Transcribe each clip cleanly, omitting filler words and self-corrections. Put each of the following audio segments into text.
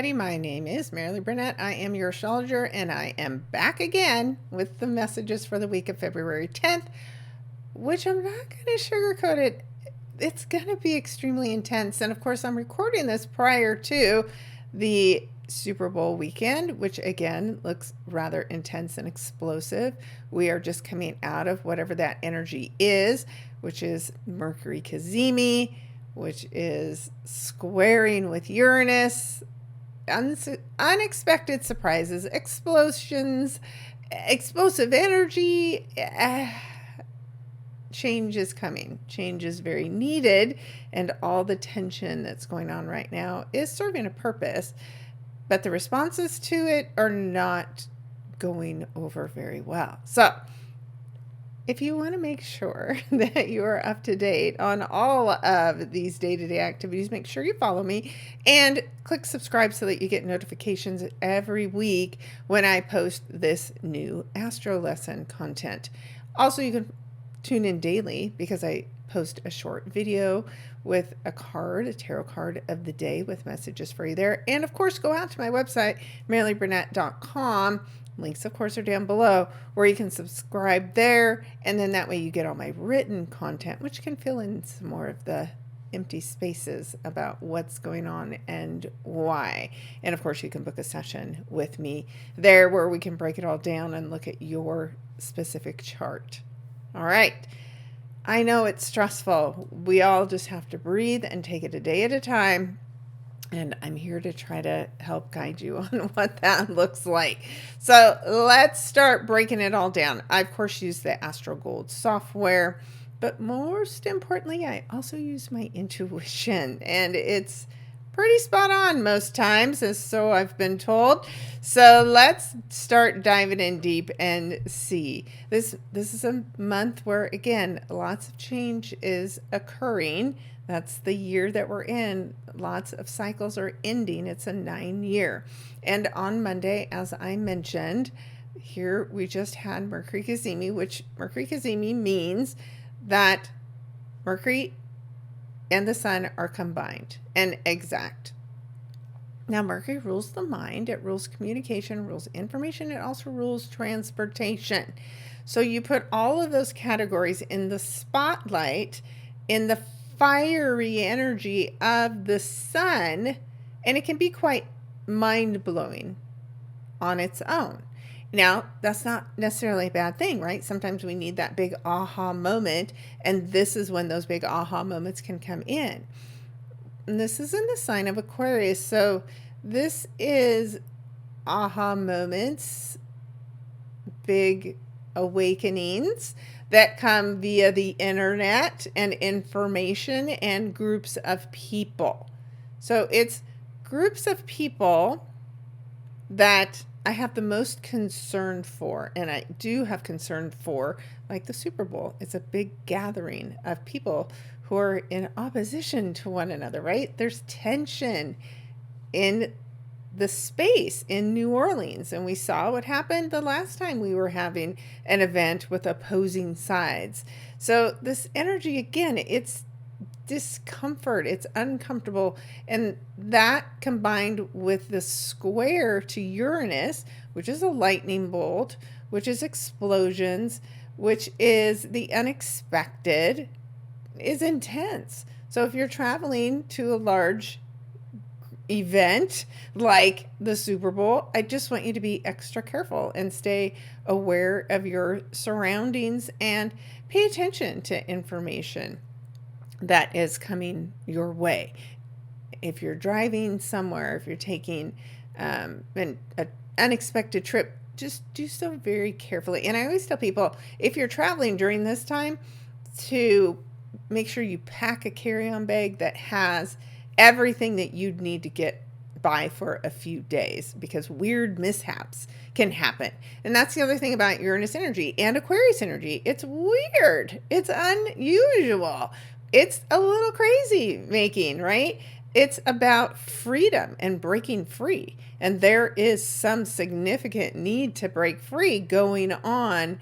everybody. My name is Marilee Burnett. I am your astrologer, and I am back again with the messages for the week of February 10th, which I'm not going to sugarcoat it. It's going to be extremely intense. And of course, I'm recording this prior to the Super Bowl weekend, which again looks rather intense and explosive. We are just coming out of whatever that energy is, which is Mercury Cazimi, which is squaring with Uranus, unexpected surprises, explosions, explosive energy. Change is coming. Change is very needed, and all the tension that's going on right now is serving a purpose, but the responses to it are not going over very well. So if you want to make sure that you are up to date on all of these day-to-day activities, make sure you follow me and click subscribe so that you get notifications every week when I post this new Astro lesson content. Also, you can tune in daily because I post a short video with a card, a tarot card of the day with messages for you there. And of course, go out to my website, marileeburnett.com. Links, of course, are down below where you can subscribe there. And then that way you get all my written content, which can fill in some more of the empty spaces about what's going on and why. And of course, you can book a session with me there where we can break it all down and look at your specific chart. All right. I know it's stressful. We all just have to breathe and take it a day at a time. And I'm here to try to help guide you on what that looks like. So let's start breaking it all down. I, of course, use the Astro Gold software, but most importantly, I also use my intuition, and it's pretty spot on most times, as so I've been told. So let's start diving in deep and see. This is a month where, again, lots of change is occurring. That's the year that we're in. Lots of cycles are ending. It's a 9-year. And on Monday, as I mentioned, here we just had Mercury Cazimi, which Mercury Cazimi means that Mercury and the Sun are combined and exact. Now, Mercury rules the mind. It rules communication, rules information. It also rules transportation. So you put all of those categories in the spotlight, in the fiery energy of the Sun, and it can be quite mind-blowing on its own. Now, that's not necessarily a bad thing, right? Sometimes we need that big aha moment, and this is when those big aha moments can come in. And this is in the sign of Aquarius, so this is aha moments, big awakenings that come via the internet and information and groups of people. So it's groups of people that I have the most concern for, and I do have concern for, like the Super Bowl. It's a big gathering of people who are in opposition to one another, right? There's tension in the space in New Orleans, and we saw what happened the last time we were having an event with opposing sides. So this energy, again, it's discomfort, it's uncomfortable, and that combined with the square to Uranus, which is a lightning bolt, which is explosions, which is the unexpected, is intense. So if you're traveling to a large event like the Super Bowl, I just want you to be extra careful and stay aware of your surroundings and pay attention to information that is coming your way. If you're driving somewhere, if you're taking an unexpected trip, just do so very carefully. And I always tell people, if you're traveling during this time, to make sure you pack a carry-on bag that has everything that you'd need to get by for a few days, because weird mishaps can happen. And that's the other thing about Uranus energy and Aquarius energy. It's weird. It's unusual. It's a little crazy making, right? It's about freedom and breaking free. And there is some significant need to break free going on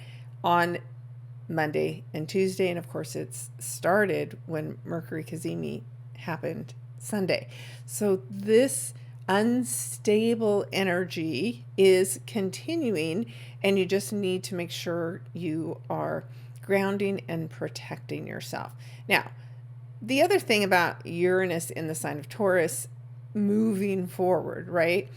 Monday and Tuesday. And of course, it's started when Mercury Cazimi happened Sunday. So this unstable energy is continuing, and you just need to make sure you are grounding and protecting yourself. Now, the other thing about Uranus in the sign of Taurus moving forward, right,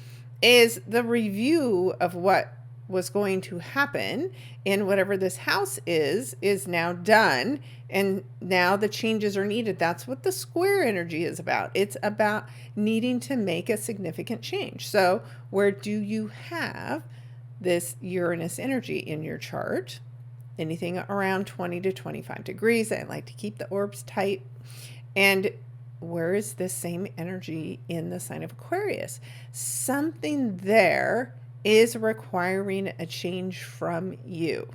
is the review of what was going to happen in whatever this house is now done, and now the changes are needed. That's what the square energy is about. It's about needing to make a significant change. So where do you have this Uranus energy in your chart? Anything around 20 to 25 degrees. I like to keep the orbs tight. And where is this same energy in the sign of Aquarius? Something there is requiring a change from you.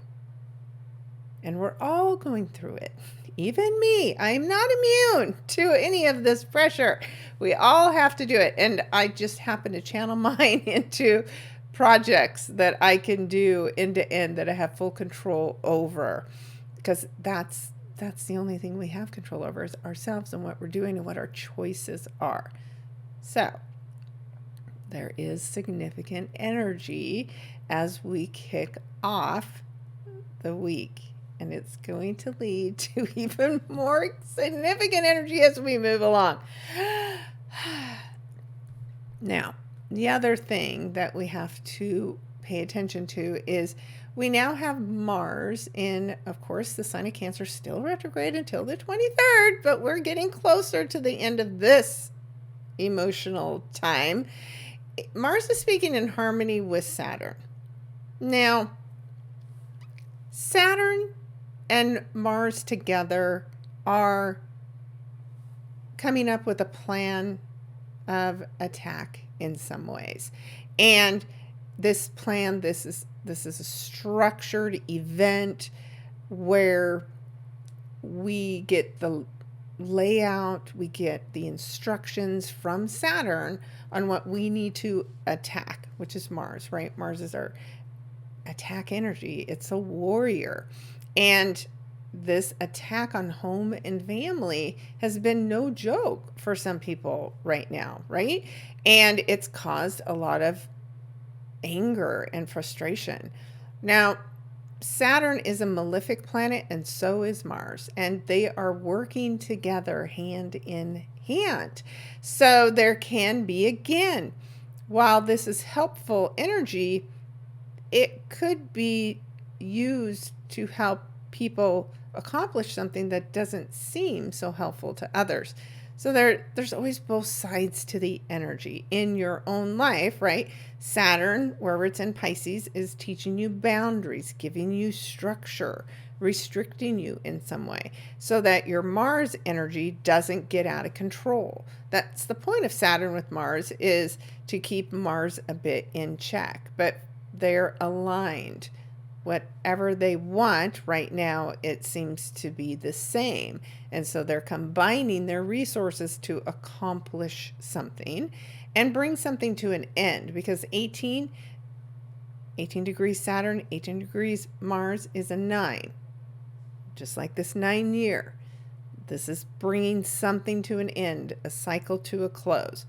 And we're all going through it. Even me. I'm not immune to any of this pressure. We all have to do it. And I just happen to channel mine into projects that I can do end to end, that I have full control over. Because that's the only thing we have control over, is ourselves and what we're doing and what our choices are. So there is significant energy as we kick off the week, and it's going to lead to even more significant energy as we move along. Now, the other thing that we have to pay attention to is we now have Mars in, of course, the sign of Cancer, still retrograde until the 23rd, but we're getting closer to the end of this emotional time. Mars is speaking in harmony with Saturn. Now, Saturn and Mars together are coming up with a plan of attack in some ways. And this plan, this is a structured event where we get the layout, we get the instructions from Saturn on what we need to attack, which is Mars, right? Mars is our attack energy. It's a warrior. And this attack on home and family has been no joke for some people right now, right? And it's caused a lot of anger and frustration. Now, Saturn is a malefic planet, and so is Mars, and they are working together hand in hand. So there can be, again, while this is helpful energy, it could be used to help people accomplish something that doesn't seem so helpful to others. So there's always both sides to the energy in your own life, right? Saturn, wherever it's in Pisces, is teaching you boundaries, giving you structure, restricting you in some way so that your Mars energy doesn't get out of control. That's the point of Saturn with Mars, is to keep Mars a bit in check, but they're aligned. Whatever they want right now, it seems to be the same. And so they're combining their resources to accomplish something and bring something to an end, because 18 degrees Saturn, 18 degrees Mars is a 9. Just like this 9 year. This is bringing something to an end, a cycle to a close.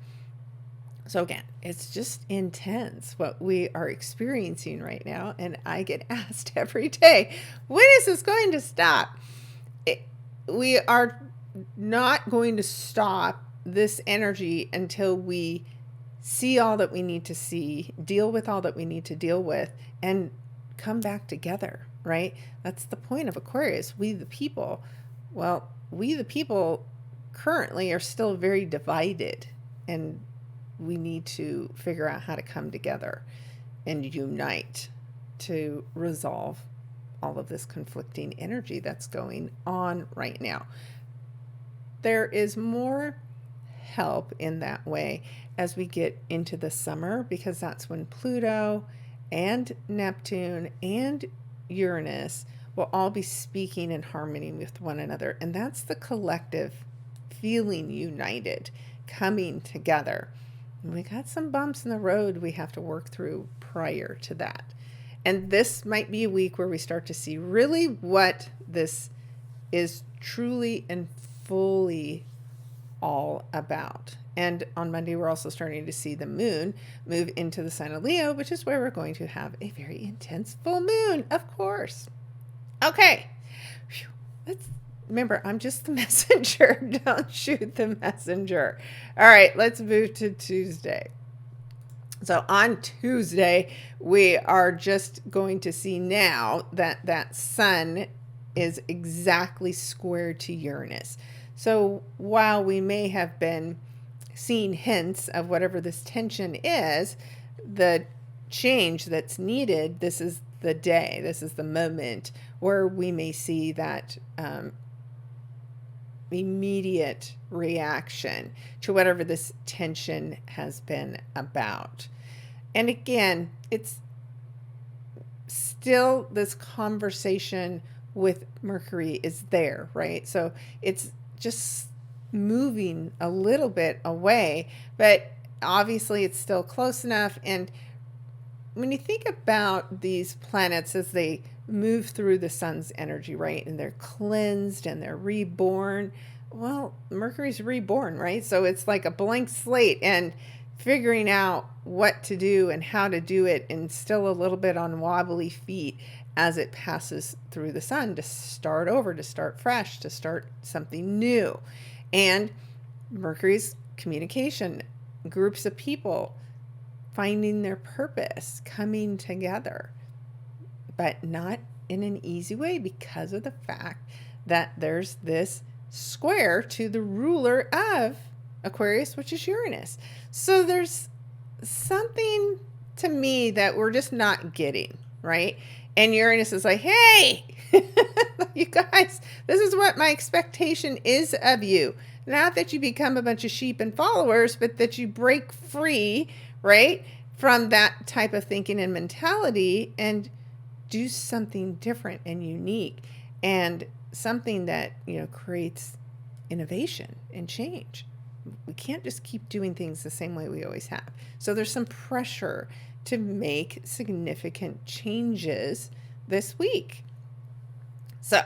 So again, it's just intense what we are experiencing right now. And I get asked every day, when is this going to stop? We are not going to stop this energy until we see all that we need to see, deal with all that we need to deal with, and come back together, right? That's the point of Aquarius. We the people currently are still very divided, and we need to figure out how to come together and unite to resolve all of this conflicting energy that's going on right now. There is more help in that way as we get into the summer, because that's when Pluto and Neptune and Uranus will all be speaking in harmony with one another. And that's the collective feeling united, coming together. We got some bumps in the road we have to work through prior to that. And this might be a week where we start to see really what this is truly and fully all about. And on Monday, we're also starting to see the moon move into the sign of Leo, which is where we're going to have a very intense full moon, of course. Okay. Let's remember, I'm just the messenger. Don't shoot the messenger. All right, let's move to Tuesday. So on Tuesday, we are just going to see now that that sun is exactly square to Uranus. So while we may have been seeing hints of whatever this tension is, the change that's needed, this is the day, this is the moment where we may see that immediate reaction to whatever this tension has been about. And again, it's still this conversation with Mercury is there, right? So it's just moving a little bit away, but obviously it's still close enough. And when you think about these planets as they move through the sun's energy, right, and they're cleansed and they're reborn, well, Mercury's reborn, right? So it's like a blank slate, and figuring out what to do and how to do it, and still a little bit on wobbly feet as it passes through the sun to start over, to start fresh, to start something new. And Mercury's communication, groups of people finding their purpose, coming together, but not in an easy way because of the fact that there's this square to the ruler of Aquarius, which is Uranus. So there's something to me that we're just not getting, right? And Uranus is like, hey, you guys, this is what my expectation is of you. Not that you become a bunch of sheep and followers, but that you break free, right, from that type of thinking and mentality and do something different and unique, and something that, creates innovation and change. We can't just keep doing things the same way we always have. So there's some pressure to make significant changes this week. So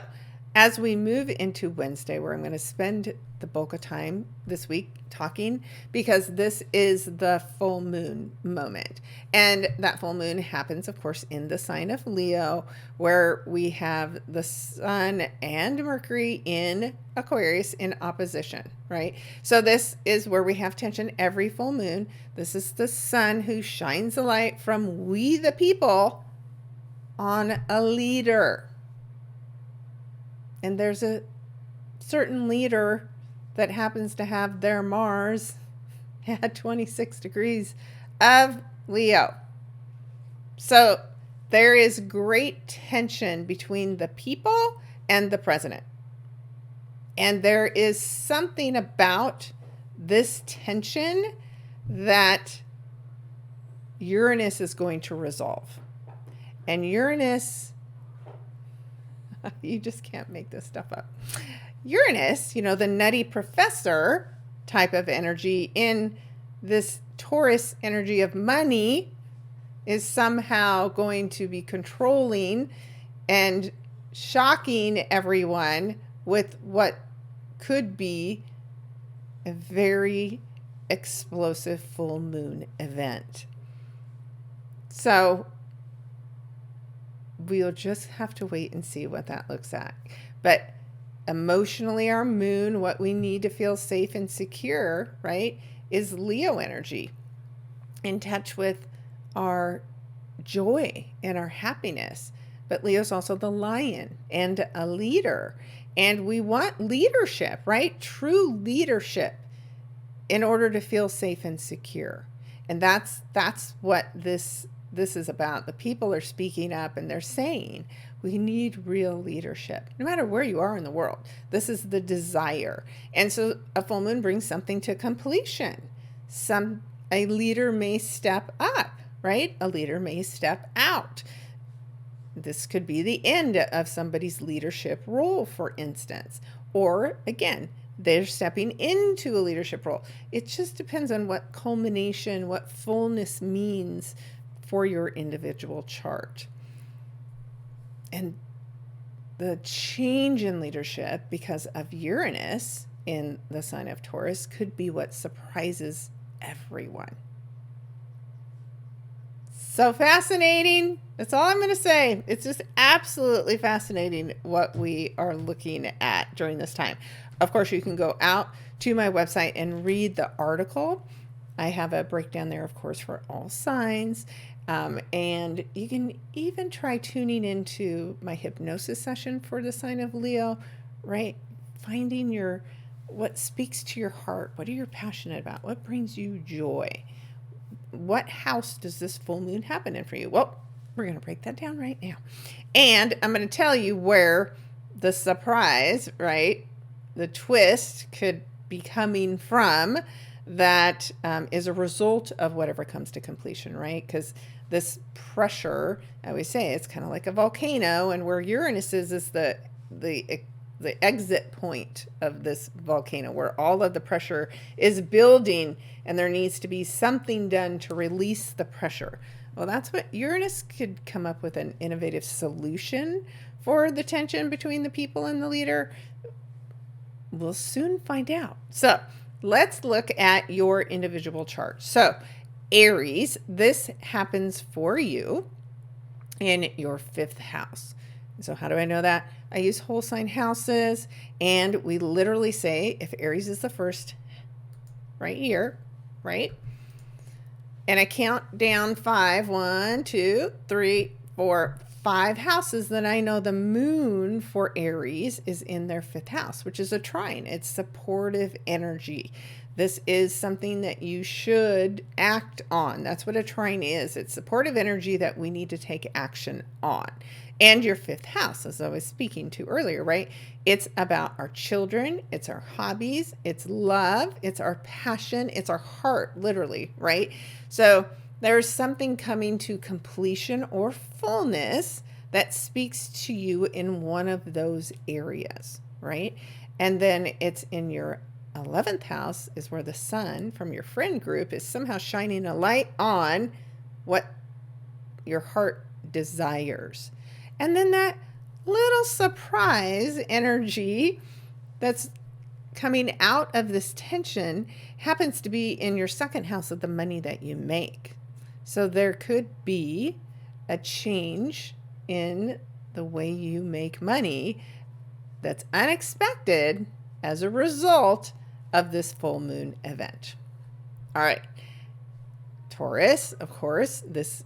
as we move into Wednesday, where I'm going to spend the bulk of time this week talking, because this is the full moon moment. And that full moon happens, of course, in the sign of Leo, where we have the sun and Mercury in Aquarius in opposition, right? So this is where we have tension every full moon. This is the sun who shines the light from we the people on a leader. And there's a certain leader that happens to have their Mars at 26 degrees of Leo. So there is great tension between the people and the president. And there is something about this tension that Uranus is going to resolve. And Uranus, you just can't make this stuff up. Uranus, the nutty professor type of energy in this Taurus energy of money, is somehow going to be controlling and shocking everyone with what could be a very explosive full moon event. So we'll just have to wait and see what that looks like. But emotionally, our moon, what we need to feel safe and secure, right, is Leo energy, in touch with our joy and our happiness. But Leo's also the lion and a leader. And we want leadership, right? True leadership, in order to feel safe and secure. And that's what this is about. The people are speaking up and they're saying, we need real leadership, no matter where you are in the world. This is the desire. And so a full moon brings something to completion. A leader may step up, right? A leader may step out. This could be the end of somebody's leadership role, for instance. Or again, they're stepping into a leadership role. It just depends on what culmination, what fullness means for your individual chart. And the change in leadership because of Uranus in the sign of Taurus could be what surprises everyone. So fascinating. That's all I'm going to say. It's just absolutely fascinating what we are looking at during this time. Of course, you can go out to my website and read the article. I have a breakdown there, of course, for all signs. And you can even try tuning into my hypnosis session for the sign of Leo, right? Finding what speaks to your heart. What are you passionate about? What brings you joy? What house does this full moon happen in for you? Well, we're going to break that down right now. And I'm going to tell you where the surprise, right, the twist could be coming from that is a result of whatever comes to completion, right? Because this pressure, I always say, it's kind of like a volcano, and where Uranus is the exit point of this volcano, where all of the pressure is building, and there needs to be something done to release the pressure. Well, that's what Uranus could come up with, an innovative solution for the tension between the people and the leader. We'll soon find out. So let's look at your individual chart. So Aries, this happens for you in your 5th house. So how do I know that? I use whole sign houses, and we literally say if Aries is the first right here, right? And I count down 5, 1, 2, 3, 4, 5 houses, then I know the moon for Aries is in their 5th house, which is a trine. It's supportive energy. This is something that you should act on. That's what a trine is. It's supportive energy that we need to take action on. And your 5th house, as I was speaking to earlier, right? It's about our children. It's our hobbies. It's love. It's our passion. It's our heart, literally, right? So there's something coming to completion or fullness that speaks to you in one of those areas, right? And then it's in your 11th house is where the sun from your friend group is somehow shining a light on what your heart desires. And then that little surprise energy that's coming out of this tension happens to be in your 2nd house of the money that you make. So there could be a change in the way you make money that's unexpected as a result of this full moon event. All right. Taurus, of course, this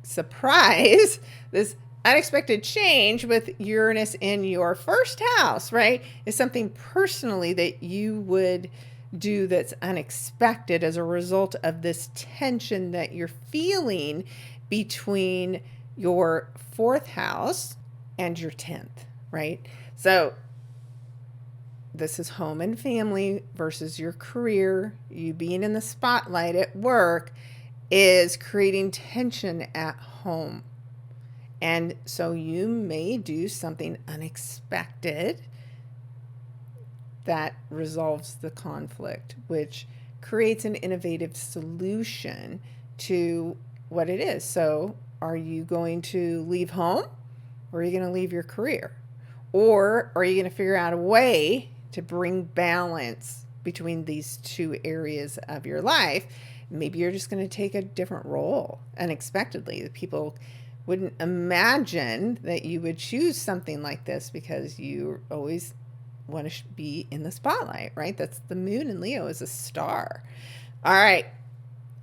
surprise, this unexpected change with Uranus in your 1st house, right, is something personally that you would do that's unexpected as a result of this tension that you're feeling between your 4th house and your 10th, right? So this is home and family versus your career. You being in the spotlight at work is creating tension at home. And so you may do something unexpected that resolves the conflict, which creates an innovative solution to what it is. So are you going to leave home, or are you going to leave your career? Or are you going to figure out a way to bring balance between these 2 areas of your life? Maybe you're just going to take a different role unexpectedly. The people wouldn't imagine that you would choose something like this because you always want to be in the spotlight, right? That's the moon in Leo is a star. All right.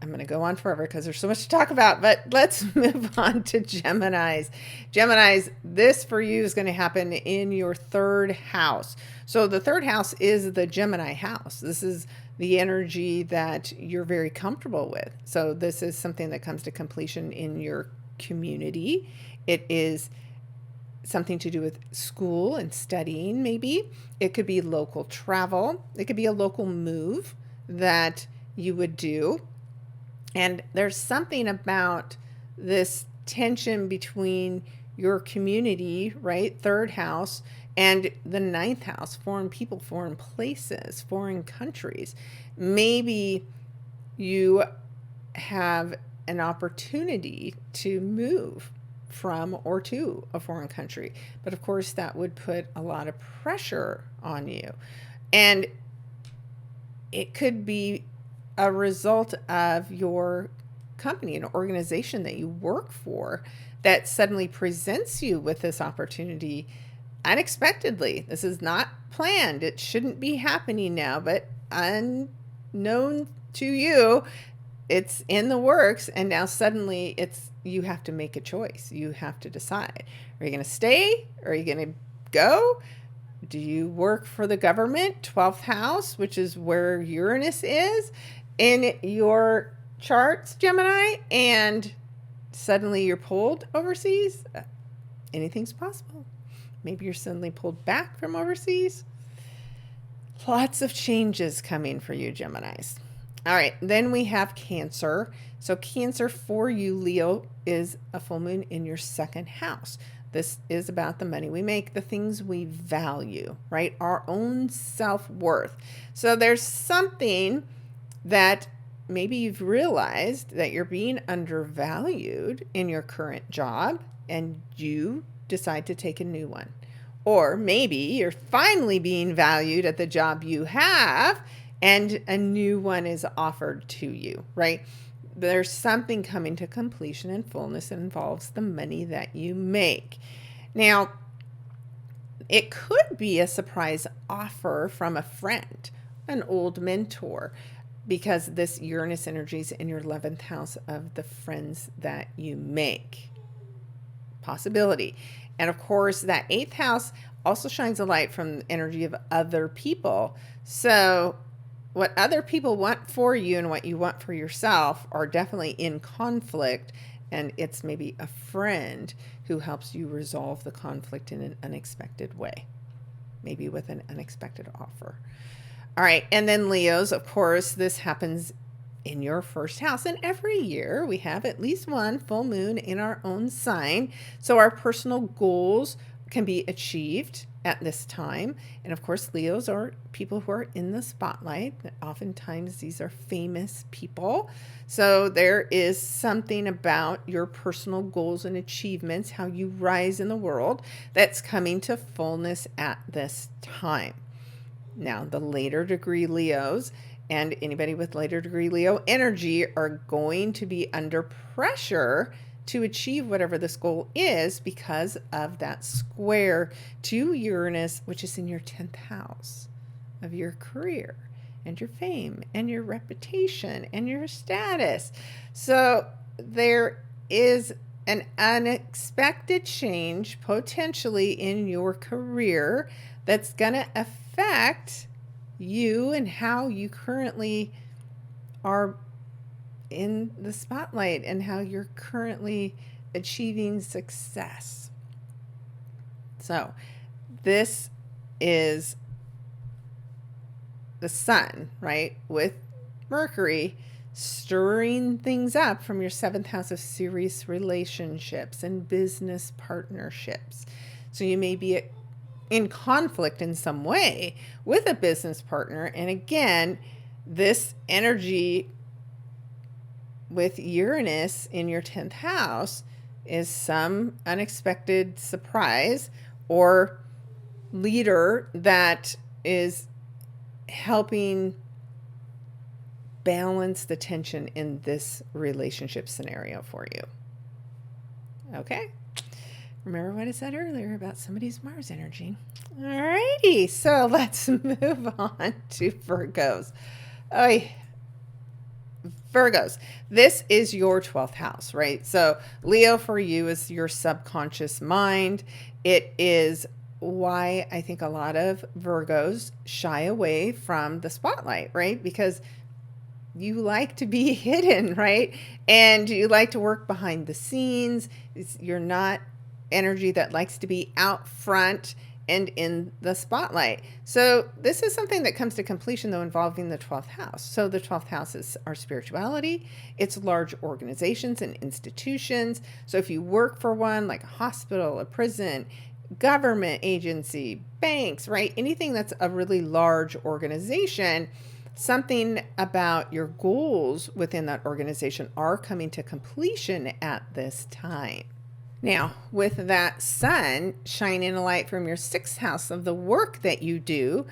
I'm going to go on forever because there's so much to talk about, but let's move on to Geminis. Geminis, this for you is going to happen in your 3rd house. So the 3rd house is the Gemini house. This is the energy that you're very comfortable with. So this is something that comes to completion in your community. It is something to do with school and studying, maybe. It could be local travel. It could be a local move that you would do. And there's something about this tension between your community, right, 3rd house, and the 9th house, foreign people, foreign places, foreign countries. Maybe you have an opportunity to move from or to a foreign country. But of course, that would put a lot of pressure on you. And it could be a result of your company, an organization that you work for, that suddenly presents you with this opportunity unexpectedly. This is not planned. It shouldn't be happening now, but unknown to you, it's in the works, and now suddenly you have to make a choice. You have to decide. Are you going to stay? Or are you going to go? Do you work for the government, 12th house, which is where Uranus is in your charts, Gemini, and suddenly you're pulled overseas? Anything's possible. Maybe you're suddenly pulled back from overseas. Lots of changes coming for you, Geminis. All right, then we have Cancer. So Cancer for you, Leo, is a full moon in your second house. This is about the money we make, the things we value, right? Our own self-worth. So there's something that maybe you've realized that you're being undervalued in your current job, and you decide to take a new one. Or maybe you're finally being valued at the job you have, and a new one is offered to you, right? There's something coming to completion and fullness that involves the money that you make. Now, it could be a surprise offer from a friend, an old mentor, because this Uranus energy is in your 11th house of the friends that you make. Possibility. And of course, that 8th house also shines a light from the energy of other people. So what other people want for you and what you want for yourself are definitely in conflict, and it's maybe a friend who helps you resolve the conflict in an unexpected way, maybe with an unexpected offer. All right, and then Leos, of course, this happens in your first house, and every year we have at least one full moon in our own sign, so our personal goals can be achieved at this time. And of course, Leos are people who are in the spotlight. Oftentimes these are famous people. So there is something about your personal goals and achievements, how you rise in the world, that's coming to fullness at this time. Now, the later degree Leos and anybody with later degree Leo energy are going to be under pressure to achieve whatever this goal is because of that square to Uranus, which is in your 10th house of your career and your fame and your reputation and your status. So there is an unexpected change potentially in your career that's going to affect you and how you currently are in the spotlight and how you're currently achieving success. So this is the sun, right? With Mercury stirring things up from your 7th house of serious relationships and business partnerships. So you may be in conflict in some way with a business partner. And again, this energy with Uranus in your 10th house is some unexpected surprise or leader that is helping balance the tension in this relationship scenario for you. Okay? Remember what I said earlier about somebody's Mars energy. Alrighty, so let's move on to Virgos. Virgos, this is your 12th house, right? So Leo for you is your subconscious mind. It is why I think a lot of Virgos shy away from the spotlight, right? Because you like to be hidden, right? And you like to work behind the scenes. You're not energy that likes to be out front and in the spotlight. So this is something that comes to completion, though, involving the 12th house. So the 12th house is our spirituality. It's large organizations and institutions. So if you work for one, like a hospital, a prison, government agency, banks, right? Anything that's a really large organization, something about your goals within that organization are coming to completion at this time. Now, with that sun shining a light from your 6th house of the work that you do,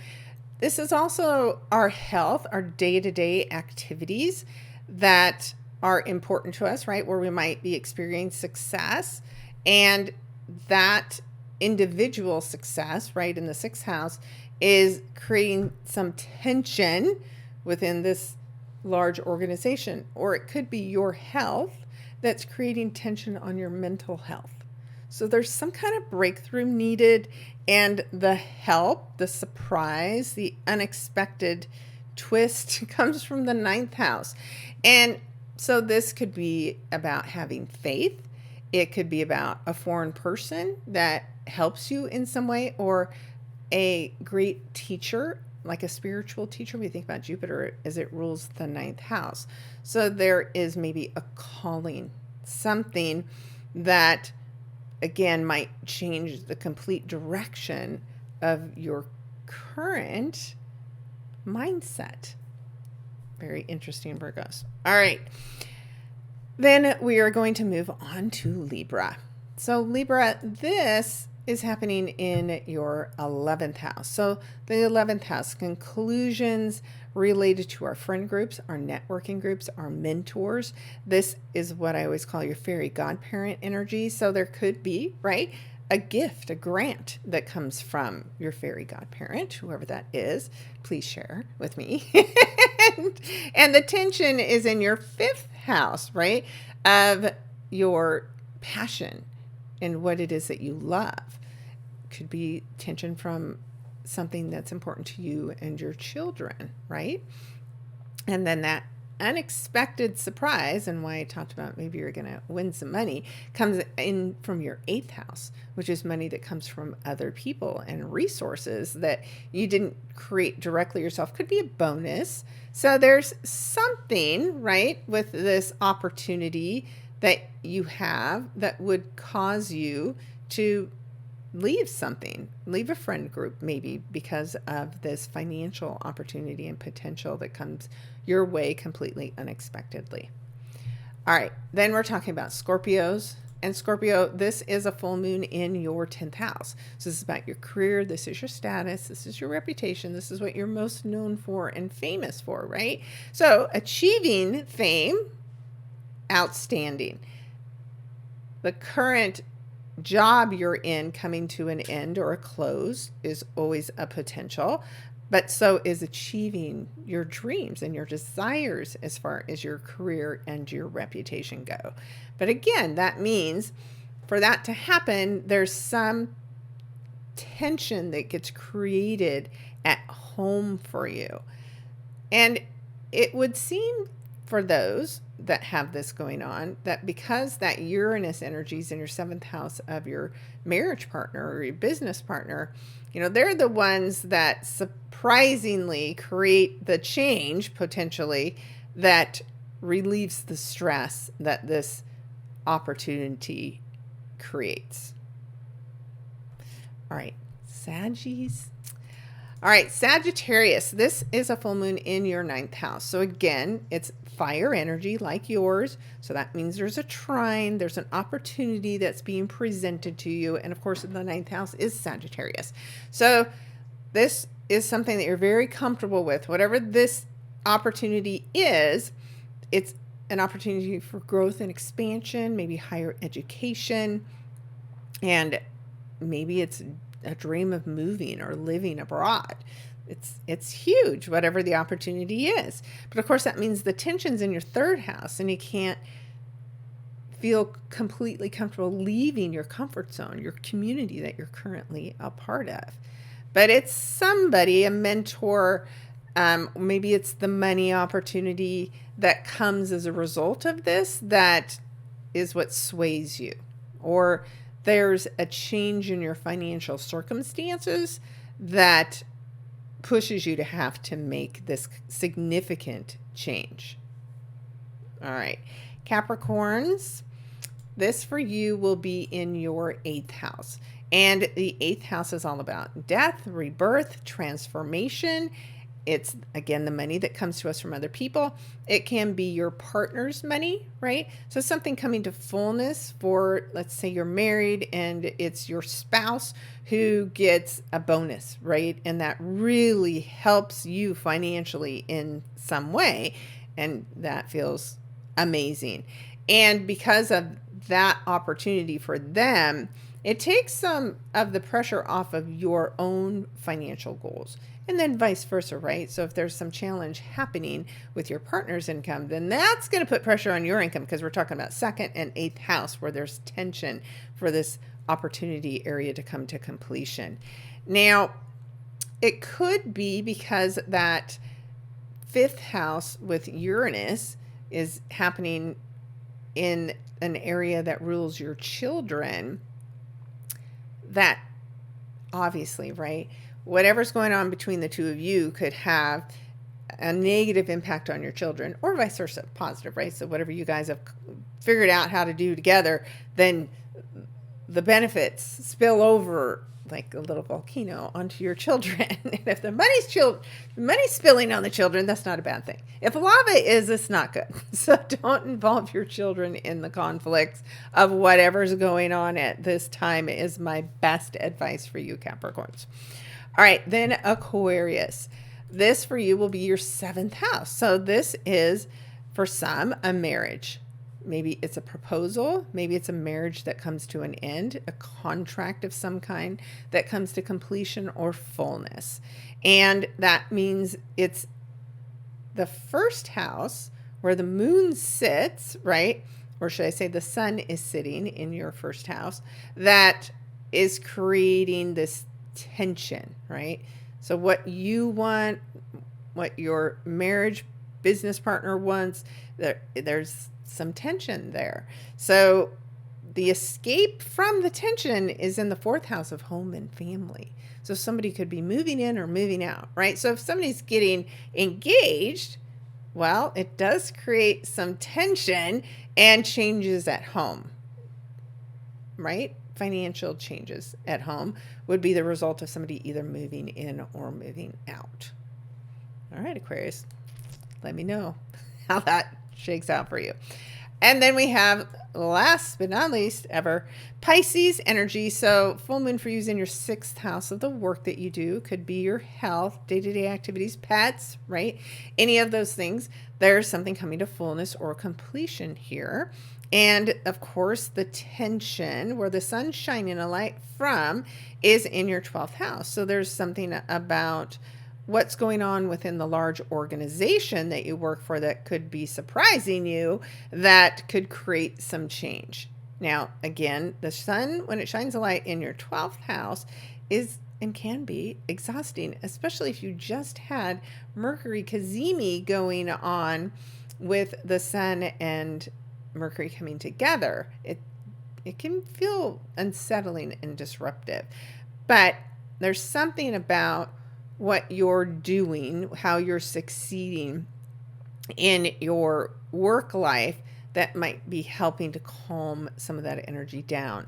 This is also our health, our day-to-day activities that are important to us, right? Where we might be experiencing success, and that individual success, right, in the sixth house is creating some tension within this large organization. Or it could be your health that's creating tension on your mental health. So there's some kind of breakthrough needed, and the help, the surprise, the unexpected twist comes from the ninth house. And so this could be about having faith. It could be about a foreign person that helps you in some way, or a great teacher, like a spiritual teacher. We think about Jupiter as it rules the ninth house. So there is maybe a calling, something that, again, might change the complete direction of your current mindset. Very interesting, Virgos. All right. Then we are going to move on to Libra. So Libra, this is happening in your 11th house. So the 11th house, conclusions related to our friend groups, our networking groups, our mentors. This is what I always call your fairy godparent energy. So there could be, right, a gift, a grant that comes from your fairy godparent, whoever that is. Please share with me. And the tension is in your 5th house, right, of your passion and what it is that you love. Could be tension from something that's important to you and your children, right? And then that unexpected surprise, and why I talked about maybe you're going to win some money, comes in from your 8th house, which is money that comes from other people and resources that you didn't create directly yourself. Could be a bonus. So there's something, right, with this opportunity that you have that would cause you to leave something, leave a friend group maybe because of this financial opportunity and potential that comes your way completely unexpectedly. All right, then we're talking about Scorpios. And Scorpio, this is a full moon in your 10th house. So this is about your career. This is your status. This is your reputation. This is what you're most known for and famous for, right? So achieving fame, outstanding. The current job you're in coming to an end or a close is always a potential, but so is achieving your dreams and your desires as far as your career and your reputation go. But again, that means for that to happen, there's some tension that gets created at home for you. And it would seem for those that have this going on, that because that Uranus energy is in your 7th house of your marriage partner or your business partner, you know, they're the ones that surprisingly create the change potentially that relieves the stress that this opportunity creates. All right, Saggies. All right, Sagittarius, this is a full moon in your 9th house. So again, it's fire energy like yours. So that means there's a trine, there's an opportunity that's being presented to you. And of course, the 9th house is Sagittarius. So this is something that you're very comfortable with. Whatever this opportunity is, it's an opportunity for growth and expansion, maybe higher education, and maybe it's a dream of moving or living abroad. It's huge, whatever the opportunity is. But of course, that means the tension's in your 3rd house, and you can't feel completely comfortable leaving your comfort zone, your community that you're currently a part of. But it's somebody, a mentor, maybe it's the money opportunity that comes as a result of this that is what sways you. Or there's a change in your financial circumstances that pushes you to have to make this significant change. All right, Capricorns, this for you will be in your 8th house. And the 8th house is all about death, rebirth, transformation, It's, again, the money that comes to us from other people. It can be your partner's money, right? So something coming to fullness for, let's say you're married and it's your spouse who gets a bonus, right? And that really helps you financially in some way. And that feels amazing. And because of that opportunity for them, it takes some of the pressure off of your own financial goals. And then vice versa, right? So if there's some challenge happening with your partner's income, then that's going to put pressure on your income, because we're talking about second and eighth house where there's tension for this opportunity area to come to completion. Now, it could be because that fifth house with Uranus is happening in an area that rules your children. That obviously, right? Whatever's going on between the two of you could have a negative impact on your children, or vice versa, positive, right? So whatever you guys have figured out how to do together, then the benefits spill over like a little volcano onto your children. And if the money's spilling on the children, that's not a bad thing. If lava is, it's not good. So don't involve your children in the conflicts of whatever's going on at this time is my best advice for you, Capricorns. All right, then Aquarius. This for you will be your seventh house. So this is, for some, a marriage. Maybe it's a proposal. Maybe it's a marriage that comes to an end, a contract of some kind that comes to completion or fullness. And that means it's the first house where the moon sits, right? Or should I say the sun is sitting in your first house, that is creating this tension, right? So what you want, what your marriage business partner wants, there's some tension there. So the escape from the tension is in the fourth house of home and family. So somebody could be moving in or moving out, right? So if somebody's getting engaged, well, it does create some tension and changes at home, right? Financial changes at home would be the result of somebody either moving in or moving out. All right, Aquarius, let me know how that shakes out for you. And then we have, last but not least ever, Pisces energy. So full moon for you is in your sixth house of the work that you do. Could be your health, day-to-day activities, pets, right? Any of those things. There's something coming to fullness or completion here. And of course, the tension where the sun's shining a light from is in your 12th house. So there's something about what's going on within the large organization that you work for that could be surprising you, that could create some change. Now, again, the sun, when it shines a light in your 12th house, is and can be exhausting, especially if you just had Mercury Cazimi going on with the sun and Mercury coming together. It can feel unsettling and disruptive. But there's something about what you're doing, how you're succeeding in your work life that might be helping to calm some of that energy down.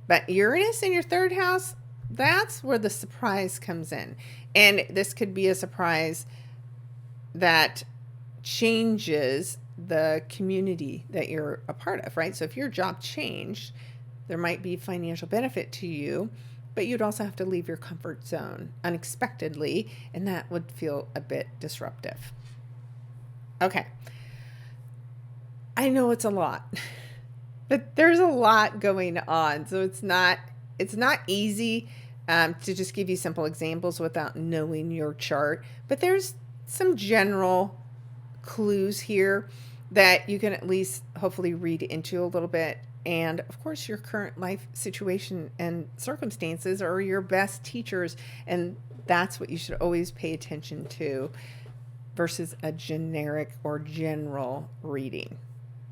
But Uranus in your third house, that's where the surprise comes in. And this could be a surprise that changes the community that you're a part of, right? So if your job changed, there might be financial benefit to you, but you'd also have to leave your comfort zone unexpectedly, and that would feel a bit disruptive. Okay. I know it's a lot, but there's a lot going on. So it's not easy to just give you simple examples without knowing your chart, but there's some general clues here that you can at least hopefully read into a little bit. And of course, your current life situation and circumstances are your best teachers. And that's what you should always pay attention to versus a generic or general reading.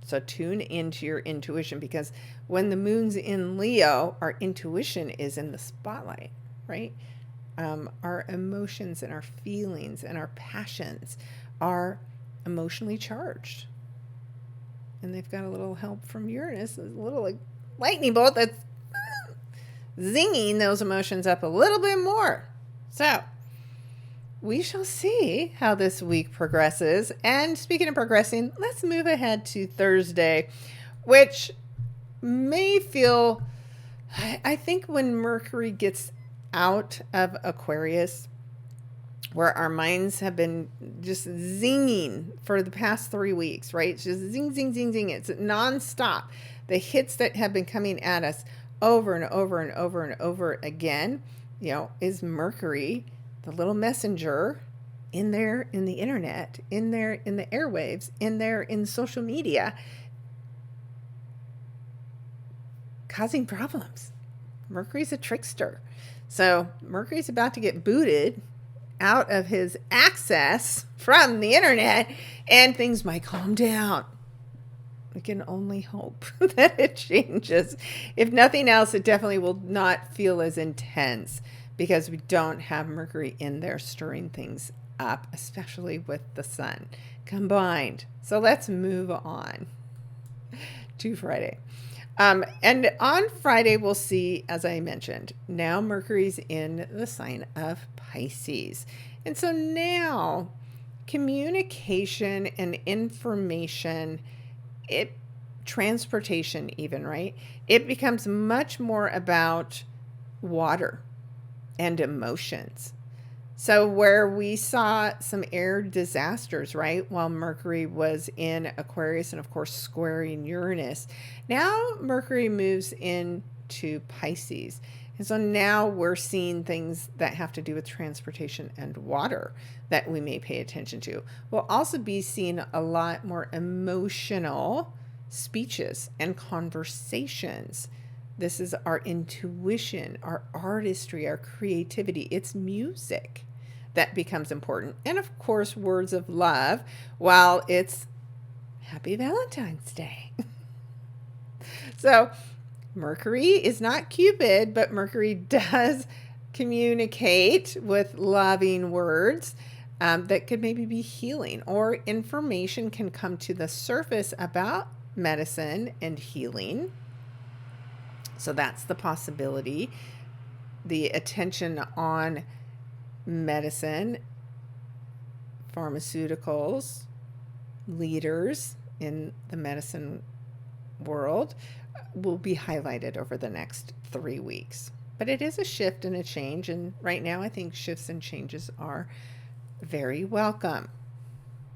So tune into your intuition, because when the moon's in Leo, our intuition is in the spotlight, right? Our emotions and our feelings and our passions are emotionally charged. And they've got a little help from Uranus, a little like lightning bolt that's zinging those emotions up a little bit more. So we shall see how this week progresses. And speaking of progressing, let's move ahead to Thursday, which may feel, I think when Mercury gets out of Aquarius, where our minds have been just zinging for the past 3 weeks, right? It's just zing, zing, zing, zing. It's nonstop. The hits that have been coming at us over and over and over and over again, is Mercury, the little messenger in there in the internet, in there in the airwaves, in there in social media, causing problems. Mercury's a trickster. So Mercury's about to get booted out of his access from the internet, and things might calm down. We can only hope that it changes. If nothing else, it definitely will not feel as intense because we don't have Mercury in there stirring things up, especially with the sun combined. So let's move on to Friday. And on Friday, we'll see, as I mentioned, now Mercury's in the sign of Pisces. And so now communication and information, transportation even, right? It becomes much more about water and emotions. So where we saw some air disasters, right, while Mercury was in Aquarius and, of course, squaring Uranus, now Mercury moves into Pisces. And so now we're seeing things that have to do with transportation and water that we may pay attention to. We'll also be seeing a lot more emotional speeches and conversations. This is our intuition, our artistry, our creativity. It's music that becomes important. And of course, words of love, while it's Happy Valentine's Day. So Mercury is not Cupid, but Mercury does communicate with loving words that could maybe be healing, or information can come to the surface about medicine and healing. So that's the possibility. The attention on medicine, pharmaceuticals, leaders in the medicine world will be highlighted over the next 3 weeks. But it is a shift and a change, and right now I think shifts and changes are very welcome.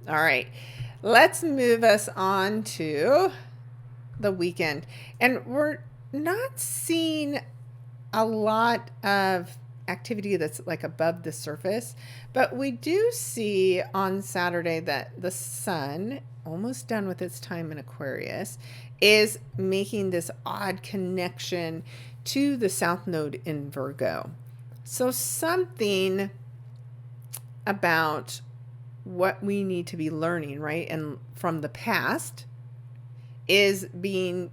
All right, let's move us on to the weekend. And we're not seeing a lot of activity that's like above the surface, but we do see on Saturday that the sun, almost done with its time in Aquarius, is making this odd connection to the South Node in Virgo. So something about what we need to be learning, right, and from the past is being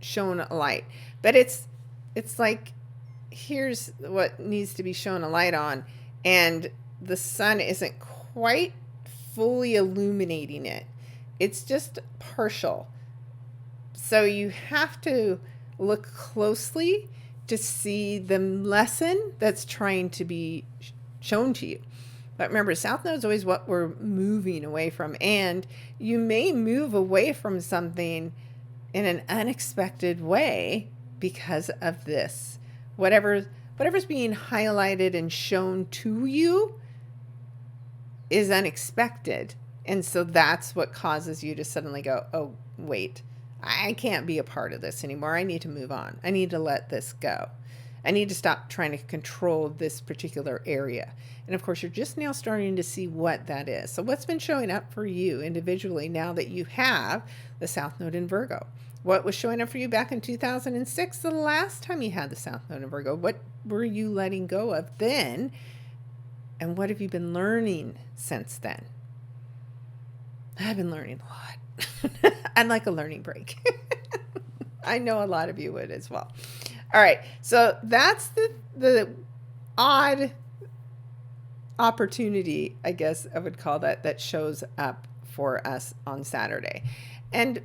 shown a light. But it's like, here's what needs to be shown a light on, and the sun isn't quite fully illuminating it. It's just partial. So you have to look closely to see the lesson that's trying to be shown to you. But remember, South Node is always what we're moving away from. And you may move away from something in an unexpected way because of this. Whatever's being highlighted and shown to you is unexpected. And so that's what causes you to suddenly go, oh, wait, I can't be a part of this anymore. I need to move on. I need to let this go. I need to stop trying to control this particular area. And of course, you're just now starting to see what that is. So what's been showing up for you individually now that you have the South Node in Virgo? What was showing up for you back in 2006, the last time you had the South Node in Virgo? What were you letting go of then? And what have you been learning since then? I've been learning a lot. I'd like a learning break. I know a lot of you would as well. All right, so that's the odd opportunity, I guess I would call that shows up for us on Saturday. And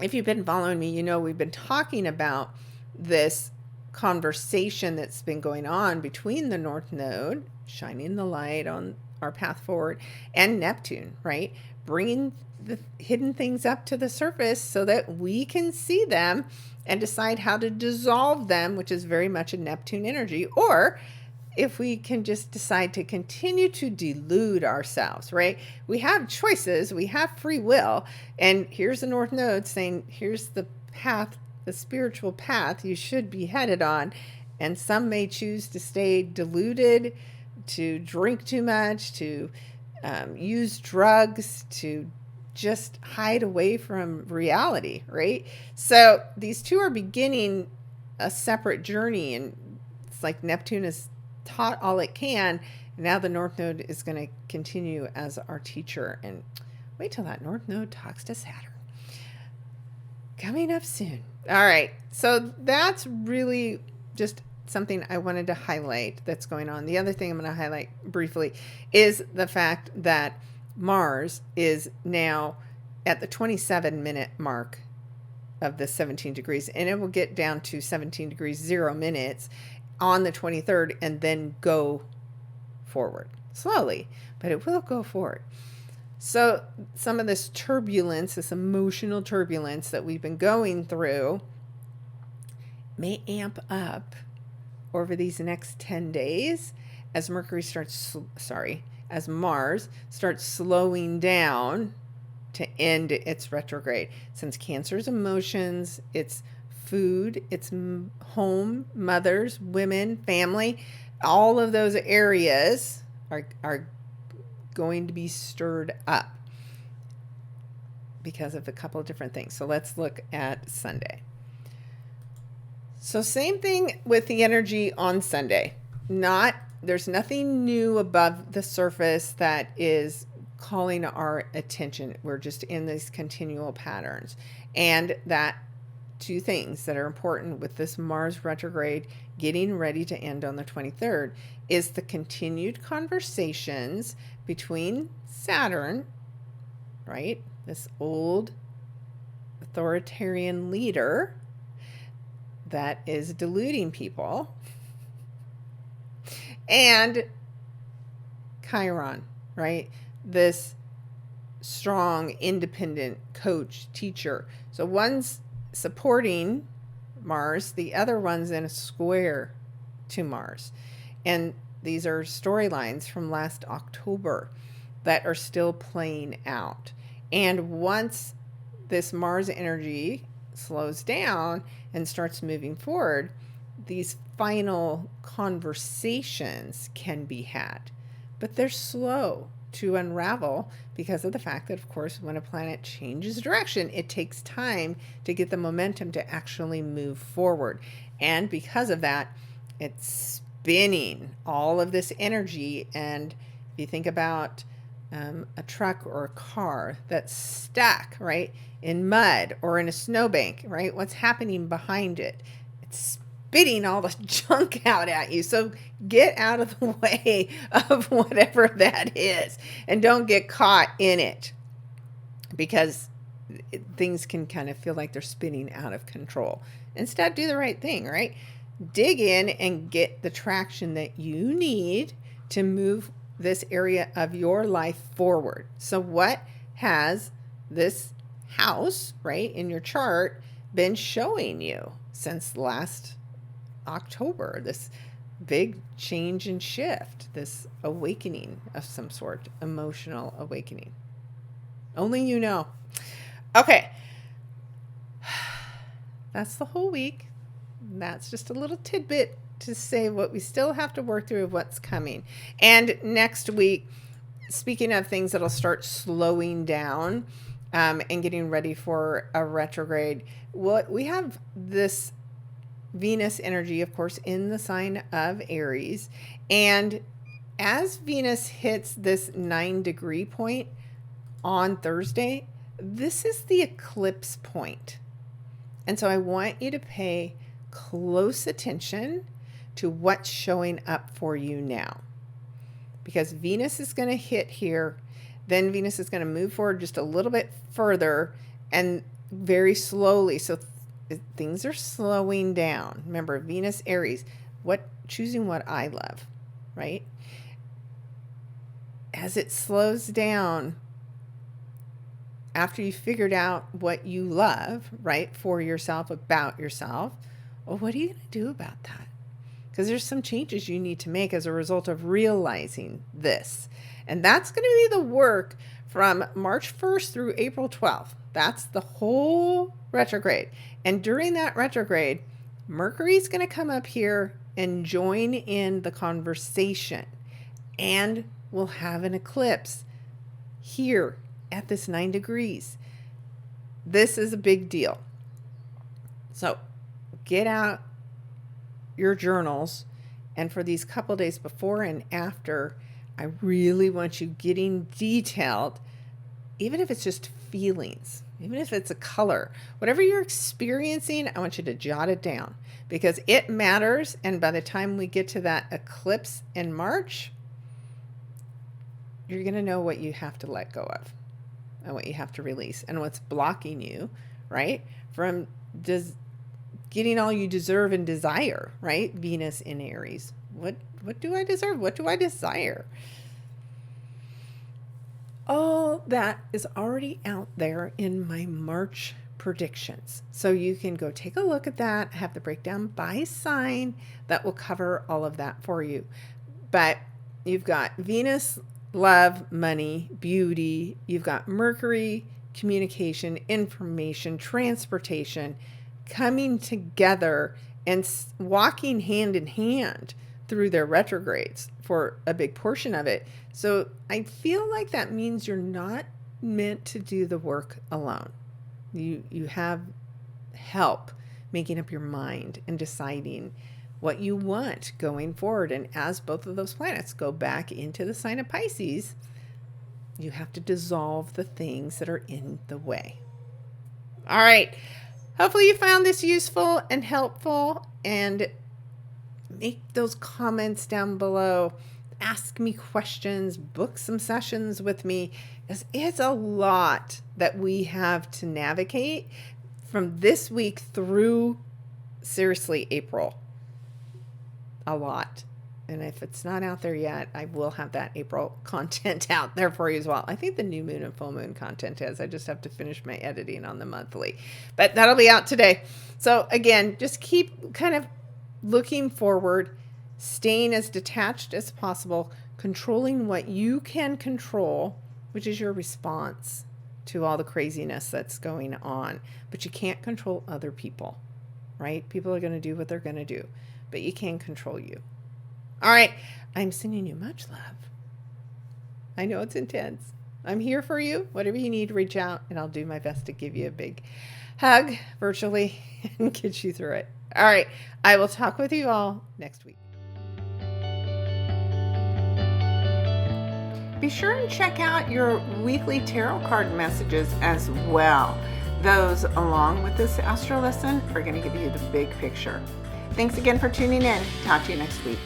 if you've been following me, you know we've been talking about this conversation that's been going on between the North Node shining the light on our path forward, and Neptune, right? Bringing the hidden things up to the surface so that we can see them and decide how to dissolve them, which is very much a Neptune energy, or if we can just decide to continue to delude ourselves, right? We have choices, we have free will, and here's the North Node saying, here's the path, the spiritual path you should be headed on. And some may choose to stay deluded, to drink too much, to use drugs, to just hide away from reality, right? So these two are beginning a separate journey, and it's like Neptune has taught all it can. Now the North Node is going to continue as our teacher, and wait till that North Node talks to Saturn. Coming up soon. All right. So that's really just something I wanted to highlight that's going on. The other thing I'm going to highlight briefly is the fact that Mars is now at the 27-minute mark of the 17 degrees, and it will get down to 17 degrees 0 minutes on the 23rd and then go forward slowly, but it will go forward. So some of this turbulence, this emotional turbulence that we've been going through may amp up over these next 10 days as as Mars starts slowing down to end its retrograde. Since Cancer's emotions, it's food, it's home, mothers, women, family, all of those areas are going to be stirred up because of a couple of different things. So let's look at Sunday. So same thing with the energy on Sunday. There's nothing new above the surface that is calling our attention. We're just in these continual patterns. And that two things that are important with this Mars retrograde getting ready to end on the 23rd is the continued conversations between Saturn, right? This old authoritarian leader that is deluding people, and Chiron, right? This strong, independent coach, teacher. So one's supporting Mars, the other one's in a square to Mars. And these are storylines from last October that are still playing out. And once this Mars energy slows down and starts moving forward, these final conversations can be had, but they're slow to unravel because of the fact that, of course, when a planet changes direction, it takes time to get the momentum to actually move forward. And because of that, it's spinning all of this energy. And if you think about a truck or a car that's stuck, right, in mud or in a snowbank, right, what's happening behind it? It's spitting all the junk out at you. So get out of the way of whatever that is and don't get caught in it, because things can kind of feel like they're spinning out of control. Instead, do the right thing, right? Dig in and get the traction that you need to move this area of your life forward. So what has this house, right, in your chart been showing you since last October? This big change and shift, this awakening of some sort, emotional awakening. Only you know. Okay. That's the whole week. That's just a little tidbit to say what we still have to work through of what's coming. And next week, speaking of things that'll start slowing down and getting ready for a retrograde, we have this Venus energy, of course, in the sign of Aries. And as Venus hits this 9-degree point on Thursday, this is the eclipse point. And so I want you to pay close attention to what's showing up for you now, because Venus is going to hit here. Then Venus is going to move forward just a little bit further and very slowly. So things are slowing down. Remember, Venus, Aries, choosing what I love, right? as it slows down, after you figured out what you love, right, for yourself, about yourself, well, what are you going to do about that? Because there's some changes you need to make as a result of realizing this. And that's going to be the work from March 1st through April 12th. That's the whole retrograde. And during that retrograde, Mercury's going to come up here and join in the conversation. And we'll have an eclipse here at this 9 degrees. This is a big deal. So get out your journals, and for these couple days before and after, I really want you getting detailed, even if it's just feelings, even if it's a color, whatever you're experiencing, I want you to jot it down because it matters. And by the time we get to that eclipse in March, you're going to know what you have to let go of and what you have to release and what's blocking you, right, from getting all you deserve and desire, right? Venus in Aries. What do I deserve? What do I desire? All that is already out there in my March predictions. So you can go take a look at that. I have the breakdown by sign that will cover all of that for you. But you've got Venus, love, money, beauty. You've got Mercury, communication, information, transportation, coming together and walking hand in hand through their retrogrades for a big portion of it. So I feel like that means you're not meant to do the work alone. You have help making up your mind and deciding what you want going forward. And as both of those planets go back into the sign of Pisces, you have to dissolve the things that are in the way. All right. Hopefully you found this useful and helpful, and make those comments down below. Ask me questions, book some sessions with me, because it's a lot that we have to navigate from this week through, seriously, April. A lot. And if it's not out there yet, I will have that April content out there for you as well. I think the new moon and full moon content is. I just have to finish my editing on the monthly. But that'll be out today. So again, just keep kind of looking forward, staying as detached as possible, controlling what you can control, which is your response to all the craziness that's going on. But you can't control other people, right? People are going to do what they're going to do, but you can control you. All right, I'm sending you much love. I know it's intense. I'm here for you. Whatever you need, reach out, and I'll do my best to give you a big hug virtually and get you through it. All right, I will talk with you all next week. Be sure and check out your weekly tarot card messages as well. Those, along with this astro lesson, are going to give you the big picture. Thanks again for tuning in. Talk to you next week.